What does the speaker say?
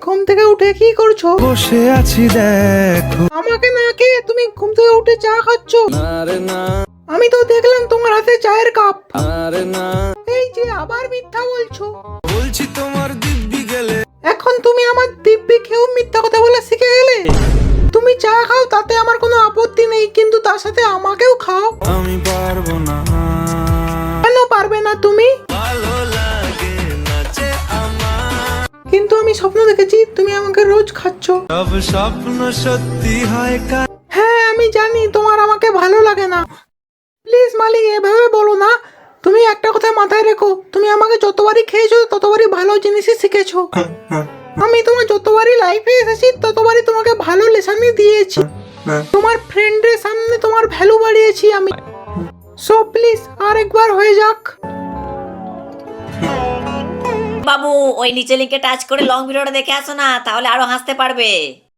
ঘুম থেকে উঠে কি করছো? বসে আছি দেখো। আমাকে না কে তুমি ঘুম থেকে উঠে চা খাচ্ছ? আরে না, আমি তো দেখলাম তোমার হাতে চায়ের কাপ। আরে না, এই যে আবার মিথ্যা বলছো। বলছি তোমার দিব্যি গেলে। এখন তুমি আমার দিব্যি খেয়েও মিথ্যা কথা বলে শিখে গেলে। তুমি চা খাও তাতে আমার কোনো আপত্তি নেই, কিন্তু তার সাথে আমাকেও খাও। আমি পারবো না, কেন পারবে না তুমি? ভালো লাগে না যে আমার। কিন্তু আমি স্বপ্ন দেখেছি তুমি আমাকে রোজ খাচ্ছ। সব স্বপ্ন সত্যি হয় হ্যাঁ আমি জানি তোমার আমাকে ভালো লাগে না। প্লিজ মালিক এভাবে বলো না। তুমি একটা কথা মাথায় রেখো, তুমি আমাকে যতবারই খেয়েছো ততবারই ভালো জিনিসই শিখেছো। আমি তোমার যতবারই লাইফে এসেছি ততবারই তোমাকে ভালো লেসনই দিয়েছি। তোমার ফ্রেন্ডের সামনে তোমার ভ্যালু বাড়িয়েছি আমি। সো প্লিজ আর একবার হয়ে যাক। বাবু ওই নিচে লিঙ্কে টাচ করে লং ভিডিওটা দেখে আসো না, তাহলে আরো হাসতে পারবে।